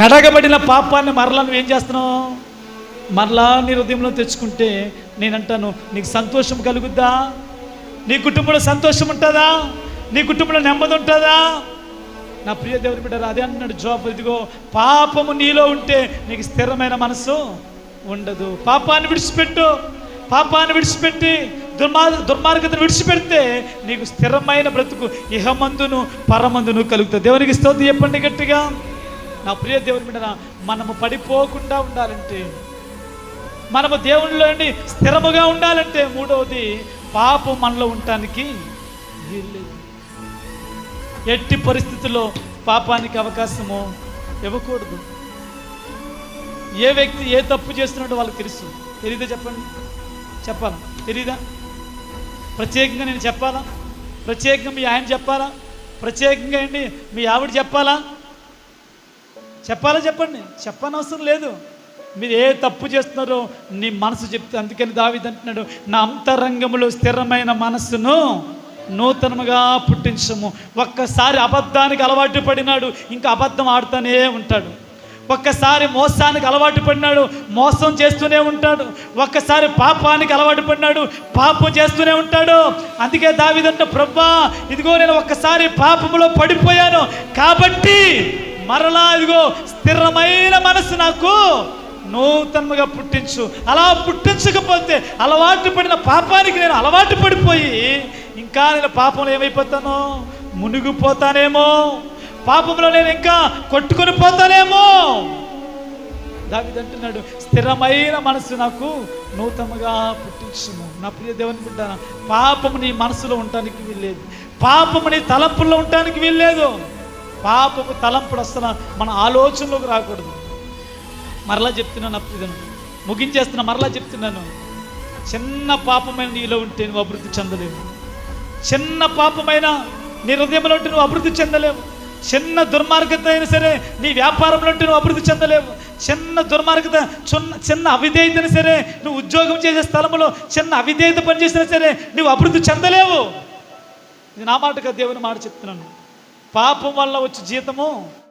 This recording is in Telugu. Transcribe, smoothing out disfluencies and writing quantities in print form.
కడగబడిన పాపాన్ని మరలా నువ్వేం చేస్తున్నావు? మరలా నీ హృదయంలో తెచ్చుకుంటే నేనంటాను, నీకు సంతోషం కలుగుద్దా? నీ కుటుంబంలో సంతోషం ఉంటుందా? నీ కుటుంబంలో నెమ్మది ఉంటుందా? నా ప్రియ దేవుని బిడ్డ అదే అంటున్నాడు జోబు. ఇదిగో పాపము నీలో ఉంటే నీకు స్థిరమైన మనసు ఉండదు. పాపాన్ని విడిచిపెట్టు. పాపాన్ని విడిచిపెట్టి దుర్మార్గతను విడిచిపెడితే నీకు స్థిరమైన బ్రతుకు ఇహమందును పరమందును కలుగుతుంది. దేవునికి స్తోత్రం చెప్పండి గట్టిగా. నా ప్రియ దేవుని బిడ్డ, మనము పడిపోకుండా ఉండాలంటే, మనము దేవునిలో స్థిరముగా ఉండాలంటే, మూడవది పాపం మనలో ఉండటానికి వీల్లేదు. ఎట్టి పరిస్థితుల్లో పాపానికి అవకాశము ఇవ్వకూడదు. ఏ వ్యక్తి ఏ తప్పు చేస్తున్నాడో వాళ్ళకి తెలుసు. తెలీదా? చెప్పండి. చెప్పాలా? తెలీదా? ప్రత్యేకంగా నేను చెప్పాలా? ప్రత్యేకంగా మీ ఆయన చెప్పాలా? ప్రత్యేకంగా మీ ఆవిడ చెప్పాలా? చెప్పండి. చెప్పనవసరం లేదు. మీరు ఏ తప్పు చేస్తున్నారో నీ మనసు చెప్తే. అందుకని దావీదు అంటున్నాడు, నా అంతరంగములో స్థిరమైన మనస్సును నూతనముగా పుట్టించము. ఒక్కసారి అబద్ధానికి అలవాటు పడినాడు, ఇంకా అబద్ధం ఆడుతూనే ఉంటాడు. ఒక్కసారి మోసానికి అలవాటు పడినాడు, మోసం చేస్తూనే ఉంటాడు. ఒక్కసారి పాపానికి అలవాటు పడినాడు, పాపం చేస్తూనే ఉంటాడు. అందుకే దావీదు అంట, ప్రభువా ఇదిగో నేను ఒక్కసారి పాపములో పడిపోయాను, కాబట్టి మరలా ఇదిగో స్థిరమైన మనసు నాకు నూతనముగా పుట్టించు. అలా పుట్టించకపోతే అలవాటు పడిన పాపానికి నేను అలవాటు పడిపోయి ఇంకా నేను పాపంలో ఏమైపోతానో, మునిగిపోతానేమో, పాపంలో నేను ఇంకా కొట్టుకొని పోతానేమో. దావీదు అంటున్నాడు, స్థిరమైన మనసు నాకు నూతనముగా పుట్టించుము. నా ప్రియ దేవుని బిడ్డ, పాపము నీ మనసులో ఉండటానికి వీల్లేదు. పాపము నీ తలంపుల్లో ఉండటానికి వీల్లేదు. పాపము తలంపుడు అసలు మన ఆలోచనలోకి రాకూడదు. మరలా చెప్తున్నాను, అప్పుడు ముగించేస్తున్నా, మరలా చెప్తున్నాను, చిన్న పాపమైన నీలో ఉంటే నువ్వు అభివృద్ధి చెందలేవు. చిన్న పాపమైన నీ హృదయంలో ఉంటే నువ్వు అభివృద్ధి చెందలేవు. చిన్న దుర్మార్గత అయినా సరే నీ వ్యాపారంలో ఉంటే నువ్వు అభివృద్ధి చెందలేవు. చిన్న దుర్మార్గత, చిన్న అవిధేయత అయినా సరే, నువ్వు ఉద్యోగం చేసే స్థలంలో చిన్న అవిధేయత పనిచేసినా సరే నువ్వు అభివృద్ధి చెందలేవు. ఇది నా మాట కాదు, దేవుని మాట చెప్తున్నాను. పాపం వల్ల వచ్చే జీతము